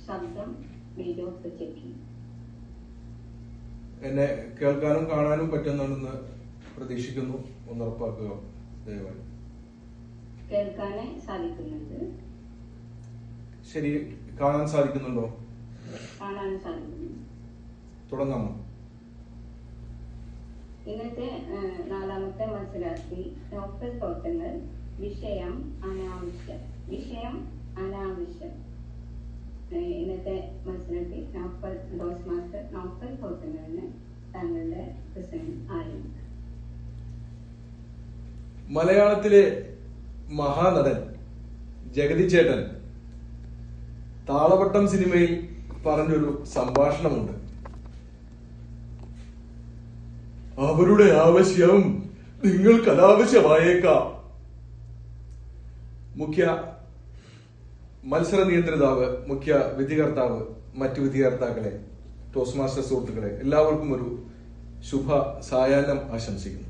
ശബ്ദം video checking. എന്നെ കേൾക്കാനും കാണാനും പറ്റുന്നുണ്ടെന്ന് പ്രതീക്ഷിക്കുന്നു. ഒന്ന് ഉറപ്പാക്കുക ദയവായി. കേൾക്കാനേ സാധിക്കുന്നുണ്ട്. ശരി, കാണാൻ സാധിക്കുന്നുണ്ടോ? കാണാനും സാധിക്കുന്നു. തുടങ്ങാമോ? ഇന്നത്തെ 4ാമത്തെ മത്സരാർത്ഥി നോഫൽ തോട്ടങ്ങൾ. വിഷയം അനാവശ്യം. ഇന്നത്തെ മത്സരാർത്ഥി നോഫൽ ഡോസ് മാസ്റ്റർ നോഫൽ തോട്ടങ്ങളിന് തങ്ങളുടെ പ്രസംഗം ആരംഭിക്കും. മലയാളത്തിലെ മഹാനടൻ ജഗതി ചേട്ടൻ താളവട്ടം സിനിമയിൽ പറഞ്ഞൊരു സംഭാഷണമുണ്ട്. അവരുടെ ആവശ്യം നിങ്ങൾക്ക് അനാവശ്യമായേക്കാം. മുഖ്യ മത്സര നിയന്ത്രിതാവ്, മുഖ്യ വിധികർത്താവ്, മറ്റു വിധികർത്താക്കളെ, ടോസ് മാസ്റ്റർ സുഹൃത്തുക്കളെ, എല്ലാവർക്കും ഒരു ശുഭ സായാഹ്നം ആശംസിക്കുന്നു.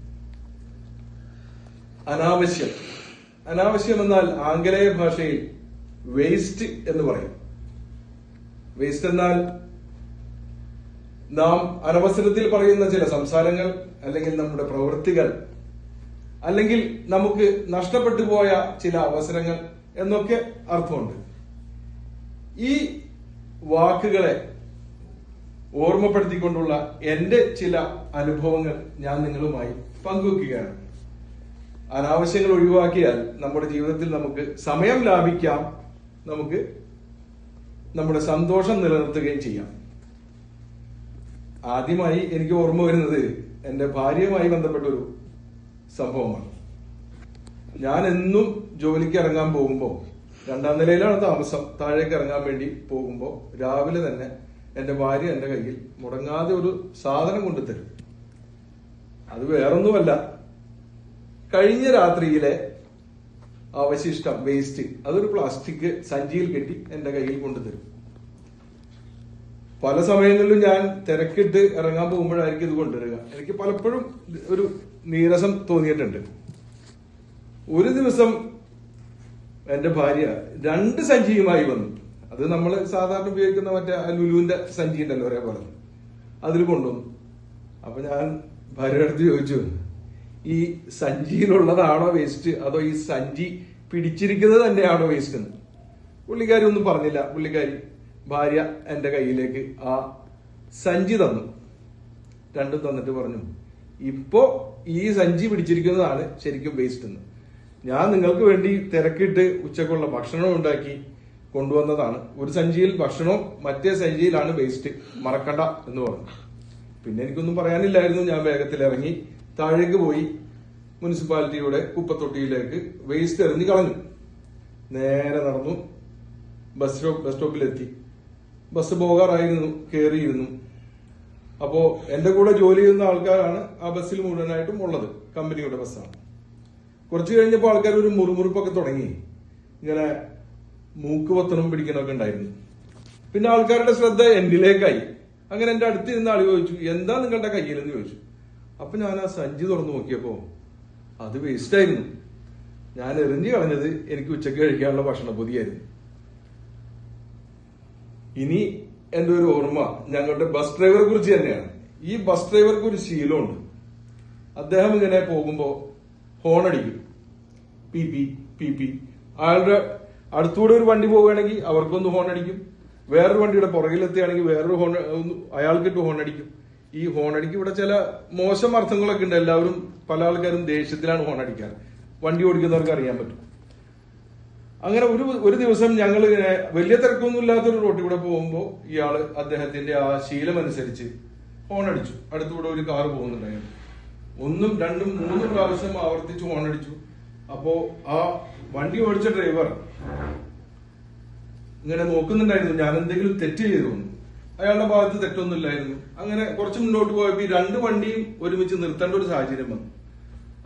അനാവശ്യം എന്നാൽ ആംഗലേയ ഭാഷയിൽ വേസ്റ്റ് എന്ന് പറയും. വേസ്റ്റ് എന്നാൽ നാം അനവസരത്തിൽ പറയുന്ന ചില സംസാരങ്ങൾ, അല്ലെങ്കിൽ നമ്മുടെ പ്രവൃത്തികൾ, അല്ലെങ്കിൽ നമുക്ക് നഷ്ടപ്പെട്ടു പോയ ചില അവസരങ്ങൾ എന്നൊക്കെ അർത്ഥമുണ്ട്. ഈ വാക്കുകളെ ഓർമ്മപ്പെടുത്തിക്കൊണ്ടുള്ള എന്റെ ചില അനുഭവങ്ങൾ ഞാൻ നിങ്ങളുമായി പങ്കുവെക്കുകയാണ്. അനാവശ്യങ്ങൾ ഒഴിവാക്കിയാൽ നമ്മുടെ ജീവിതത്തിൽ നമുക്ക് സമയം ലാഭിക്കാം, നമുക്ക് നമ്മുടെ സന്തോഷം നിലനിർത്തുകയും ചെയ്യാം. ആദ്യമായി എനിക്ക് ഓർമ്മ വരുന്നത് എന്റെ ഭാര്യയുമായി ബന്ധപ്പെട്ടൊരു സംഭവമാണ്. ഞാൻ എന്നും ജോലിക്ക് ഇറങ്ങാൻ പോകുമ്പോൾ, 2ാം നിലയിലാണ് താമസം, താഴേക്ക് ഇറങ്ങാൻ വേണ്ടി പോകുമ്പോൾ രാവിലെ തന്നെ എന്റെ ഭാര്യ എന്റെ കയ്യിൽ മുടങ്ങാതെ ഒരു സാധനം കൊണ്ടുതരും. അത് വേറൊന്നുമല്ല, കഴിഞ്ഞ രാത്രിയിലെ അവശിഷ്ടം, വേസ്റ്റ്, അതൊരു പ്ലാസ്റ്റിക് സഞ്ചിയിൽ കെട്ടി എന്റെ കയ്യിൽ കൊണ്ടുതരും. പല സമയങ്ങളിലും ഞാൻ തിരക്കിട്ട് ഇറങ്ങാൻ പോകുമ്പോഴായിരിക്കും ഇത് കൊണ്ടുവരിക. എനിക്ക് പലപ്പോഴും ഒരു നീരസം തോന്നിയിട്ടുണ്ട്. ഒരു ദിവസം എന്റെ ഭാര്യ 2 സഞ്ചിയുമായി വന്നു. അത് നമ്മൾ സാധാരണ ഉപയോഗിക്കുന്ന മറ്റേ ലുലുവിന്റെ സഞ്ചി ഉണ്ടല്ലോ, ഒരേപോലെ, അതിൽ കൊണ്ടുവന്നു. അപ്പൊ ഞാൻ ഭാര്യയുടെ അടുത്ത് ചോദിച്ചു, ഈ സഞ്ചിയിലുള്ളതാണോ വേസ്റ്റ്, അതോ ഈ സഞ്ചി പിടിച്ചിരിക്കുന്നത് തന്നെയാണോ വേസ്റ്റ് എന്ന്. പുള്ളിക്കാരി ഒന്നും പറഞ്ഞില്ല. പുള്ളിക്കാരി ഭാര്യ എന്റെ കയ്യിലേക്ക് ആ സഞ്ചി തന്നു. 2ഉം തന്നിട്ട് പറഞ്ഞു, ഇപ്പോ ഈ സഞ്ചി പിടിച്ചിരിക്കുന്നതാണ് ശരിക്കും വേസ്റ്റ് എന്ന്. ഞാൻ നിങ്ങൾക്ക് വേണ്ടി തിരക്കിട്ട് ഉച്ചക്കുള്ള ഭക്ഷണം ഉണ്ടാക്കി കൊണ്ടുവന്നതാണ്. ഒരു സഞ്ചിയിൽ ഭക്ഷണവും മറ്റേ സഞ്ചിയിലാണ് വേസ്റ്റ്, മറക്കണ്ട എന്ന് പറഞ്ഞു. പിന്നെ എനിക്കൊന്നും പറയാനില്ലായിരുന്നു. ഞാൻ വേഗത്തിൽ ഇറങ്ങി താഴേക്ക് പോയി മുനിസിപ്പാലിറ്റിയുടെ കുപ്പത്തൊട്ടിയിലേക്ക് വേസ്റ്റ് എറിഞ്ഞു കളഞ്ഞു. നേരെ നടന്നു ബസ് സ്റ്റോപ്പിലെത്തി. ബസ് പോകാറായിരുന്നു. കയറിയിരുന്നു. അപ്പോ എന്റെ കൂടെ ജോലി ചെയ്യുന്ന ആൾക്കാരാണ് ആ ബസ്സിൽ മുഴുവനായിട്ടും ഉള്ളത്. കമ്പനിയുടെ ബസ്സാണ്. കുറച്ചു കഴിഞ്ഞപ്പോൾ ആൾക്കാർ ഒരു മുറുമുറുപ്പൊക്കെ തുടങ്ങി. ഇങ്ങനെ മൂക്ക് പൊത്തണം പിടിക്കണമൊക്കെ ഉണ്ടായിരുന്നു. പിന്നെ ആൾക്കാരുടെ ശ്രദ്ധ എന്നിലേക്കായി. അങ്ങനെ എന്റെ അടുത്തിരുന്ന ആൾ ചോദിച്ചു, എന്താ നിങ്ങളുടെ കയ്യിലെന്ന് ചോദിച്ചു. അപ്പൊ ഞാൻ ആ സഞ്ചി തുറന്നു നോക്കിയപ്പോ അത് വേസ്റ്റ് ആയിരുന്നു. ഞാൻ എറിഞ്ഞു കളഞ്ഞത് എനിക്ക് ഉച്ചയ്ക്ക് കഴിക്കാനുള്ള ഭക്ഷണപ്പൊതിയായിരുന്നു. ഇനി എന്റെ ഒരു ഓർമ്മ ഞങ്ങളുടെ ബസ് ഡ്രൈവറെ കുറിച്ച് തന്നെയാണ്. ഈ ബസ് ഡ്രൈവർക്ക് ഒരു ശീലമുണ്ട്. അദ്ദേഹം ഇങ്ങനെ പോകുമ്പോ ഹോൺ അടിക്കും, പി പി പി പി. അയാളുടെ അടുത്തൂടെ ഒരു വണ്ടി പോവുകയാണെങ്കിൽ അവർക്കൊന്ന് ഹോൺ അടിക്കും. വേറൊരു വണ്ടിയുടെ പുറകിലെത്തുകയാണെങ്കിൽ വേറൊരു ഹോൺ, അയാൾക്കിട്ട് ഹോൺ അടിക്കും. ഈ ഹോൺ അടിക്കും ഇവിടെ ചില മോശം അർത്ഥങ്ങളൊക്കെ ഉണ്ട്. എല്ലാവരും, പല ആൾക്കാരും ദേഷ്യത്തിലാണ് ഹോൺ അടിക്കാറ്. വണ്ടി ഓടിക്കുന്നവർക്ക് അറിയാൻ പറ്റും. അങ്ങനെ ഒരു ദിവസം ഞങ്ങൾ ഇങ്ങനെ വലിയ തിരക്കൊന്നും ഇല്ലാത്തൊരു റോട്ടിൽ കൂടെ പോകുമ്പോൾ ഇയാള് അദ്ദേഹത്തിന്റെ ആ ശീലം അനുസരിച്ച് ഹോൺ അടിച്ചു. അടുത്തൂടെ ഒരു കാറ് പോകുന്നുണ്ടായിരുന്നു. 1, 2, 3 പ്രാവശ്യം ആവർത്തിച്ച് ഹോൺ അടിച്ചു. അപ്പോ ആ വണ്ടി ഓടിച്ച ഡ്രൈവർ ഇങ്ങനെ നോക്കുന്നുണ്ടായിരുന്നു ഞാൻ എന്തെങ്കിലും തെറ്റ് ചെയ്തു. അയാളുടെ ഭാഗത്ത് തെറ്റൊന്നും ഇല്ലായിരുന്നു. അങ്ങനെ കുറച്ച് മുന്നോട്ട് പോയപ്പോ ഈ 2 വണ്ടിയും ഒരുമിച്ച് നിർത്തേണ്ട ഒരു സാഹചര്യം വന്നു.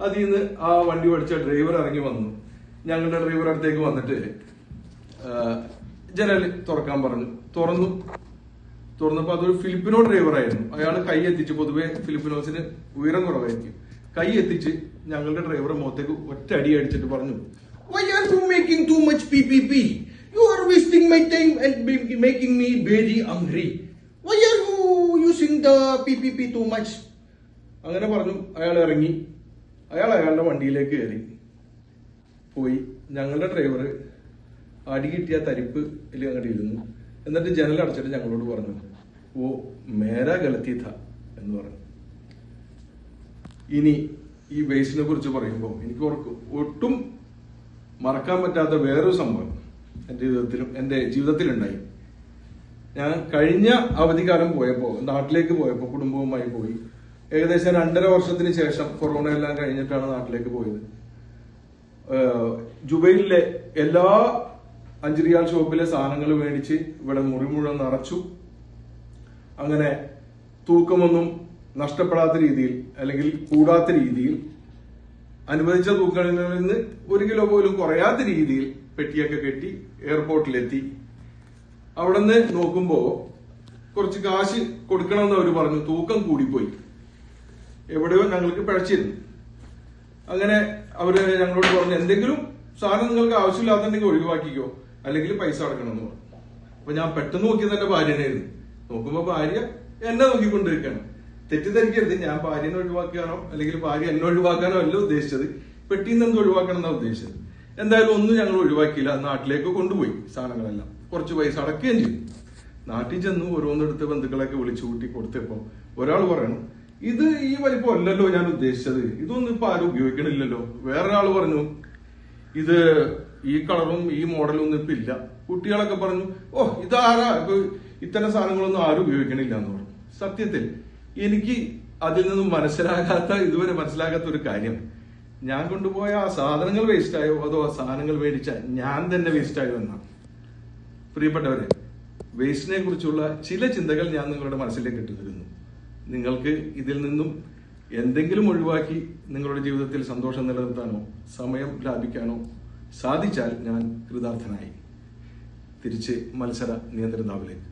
അതിൽ നിന്ന് ആ വണ്ടി ഓടിച്ച ഡ്രൈവർ ഇറങ്ങി വന്നു. ഞങ്ങളുടെ ഡ്രൈവർ അടുത്തേക്ക് വന്നിട്ട് ജനൽ തുറക്കാൻ പറഞ്ഞു. തുറന്നപ്പോ അതൊരു ഫിലിപ്പിനോ ഡ്രൈവർ ആയിരുന്നു. അയാൾ കൈ എത്തിച്ച്, പൊതുവെ ഫിലിപ്പിനോസിന് ഉയരം കുറവായിരിക്കും, കൈ എത്തിച്ച് ഞങ്ങളുടെ ഡ്രൈവറെ മുഖത്തേക്ക് ഒറ്റ അടി അടിച്ചിട്ട് പറഞ്ഞു, "Why are you making too much PPP? You are wasting my time and making me very angry. Why are you using the PPP too much? അങ്ങനെ പറഞ്ഞു. അയാൾ ഇറങ്ങി. അയാളുടെ വണ്ടിയിലേക്ക് കയറി പോയി. ഞങ്ങളുടെ ഡ്രൈവർ അടി കിട്ടിയ തരിപ്പിൽ അങ്ങോട്ട് ഇരുന്നു. എന്നിട്ട് ജനൽ അടച്ചിട്ട് ഞങ്ങളോട് പറഞ്ഞു, ഓ മേരാ ഗലത്തി ഥ എന്ന് പറഞ്ഞു. ഇനി ഈ വേസ്റ്റിനെ കുറിച്ച് പറയുമ്പോൾ എനിക്ക് ഒട്ടും മറക്കാൻ പറ്റാത്ത വേറൊരു സംഭവം എന്റെ ജീവിതത്തിലുണ്ടായി. ഞാൻ കഴിഞ്ഞ അവധിക്കാലം നാട്ടിലേക്ക് പോയപ്പോ കുടുംബവുമായി പോയി. ഏകദേശം 2.5 വർഷത്തിന് ശേഷം കൊറോണ എല്ലാം കഴിഞ്ഞിട്ടാണ് നാട്ടിലേക്ക് പോയത്. ജുബൈലിലെ എല്ലാ 5 റിയാൽ ഷോപ്പിലെ സാധനങ്ങൾ മേടിച്ച് ഇവിടെ മുറി മുഴുവൻ നിറച്ചു. അങ്ങനെ തൂക്കമൊന്നും നഷ്ടപ്പെടാത്ത രീതിയിൽ അല്ലെങ്കിൽ കൂടാത്ത രീതിയിൽ അനുവദിച്ച തൂക്കങ്ങളിൽ നിന്ന് 1 കിലോ പോലും കുറയാത്ത രീതിയിൽ പെട്ടിയൊക്കെ കെട്ടി എയർപോർട്ടിലെത്തി. അവിടെ നിന്ന് നോക്കുമ്പോ കുറച്ച് കാശ് കൊടുക്കണമെന്ന് അവർ പറഞ്ഞു. തൂക്കം കൂടിപ്പോയി. എവിടെയോ ഞങ്ങൾക്ക് പിഴച്ചിരുന്നു. അങ്ങനെ അവര് ഞങ്ങളോട് പറഞ്ഞു, എന്തെങ്കിലും സാധനം നിങ്ങൾക്ക് ആവശ്യമില്ലാത്തുണ്ടെങ്കിൽ ഒഴിവാക്കിക്കോ, അല്ലെങ്കിൽ പൈസ അടക്കണമെന്ന് പറഞ്ഞു. അപ്പൊ ഞാൻ പെട്ടെന്ന് നോക്കിയത് എന്റെ ഭാര്യനായിരുന്നു. നോക്കുമ്പോ ഭാര്യ എന്നെ നോക്കിക്കൊണ്ടിരിക്കുകയാണ്. തെറ്റിദ്ധരിക്കരുത്, ഞാൻ ഭാര്യനെ ഒഴിവാക്കാനോ അല്ലെങ്കിൽ ഭാര്യ എന്നെ ഒഴിവാക്കാനോ അല്ല ഉദ്ദേശിച്ചത്. പെട്ടിയിൽ നിന്ന് ഒഴിവാക്കണം എന്നാണ് ഉദ്ദേശിച്ചത്. എന്തായാലും ഒന്നും ഞങ്ങൾ ഒഴിവാക്കിയില്ല. നാട്ടിലേക്ക് കൊണ്ടുപോയി സാധനങ്ങളെല്ലാം. കുറച്ച് പൈസ അടക്കുകയും ചെയ്തു. നാട്ടിൽ ചെന്ന് ഓരോന്നെടുത്ത് ബന്ധുക്കളൊക്കെ വിളിച്ചു കൂട്ടി കൊടുത്തപ്പോ ഒരാൾ പറയണം, ഇത് ഈ വലിപ്പം അല്ലല്ലോ ഞാൻ ഉദ്ദേശിച്ചത്, ഇതൊന്നും ഇപ്പൊ ആരും ഉപയോഗിക്കണില്ലല്ലോ. വേറൊരാൾ പറഞ്ഞു, ഇത് ഈ കളറും ഈ മോഡലും ഒന്നും ഇപ്പൊ ഇല്ല. കുട്ടികളൊക്കെ പറഞ്ഞു, ഓ ഇതാരാ ഇപ്പൊ ഇത്തരം സാധനങ്ങളൊന്നും ആരും ഉപയോഗിക്കണില്ല എന്ന് പറഞ്ഞു. സത്യത്തിൽ എനിക്ക് അതിൽ നിന്നും ഇതുവരെ മനസ്സിലാകാത്ത ഒരു കാര്യം, ഞാൻ കൊണ്ടുപോയ ആ സാധനങ്ങൾ വേസ്റ്റ് ആയോ അതോ ആ സാധനങ്ങൾ മേടിച്ച ഞാൻ തന്നെ വേസ്റ്റ് ആയോ എന്നാണ്. പ്രിയപ്പെട്ടവരെ, വേസ്റ്റിനെ കുറിച്ചുള്ള ചില ചിന്തകൾ ഞാൻ നിങ്ങളുടെ മനസ്സിലേക്ക് ഇട്ടുതരുന്നു. നിങ്ങൾക്ക് ഇതിൽ നിന്നും എന്തെങ്കിലും ഒഴിവാക്കി നിങ്ങളുടെ ജീവിതത്തിൽ സന്തോഷം നിലനിർത്താനോ സമയം ലാഭിക്കാനോ സാധിച്ചാൽ ഞാൻ കൃതാർത്ഥനായി. തിരിച്ച് മത്സര നിയന്ത്രിതാവിലേക്ക്.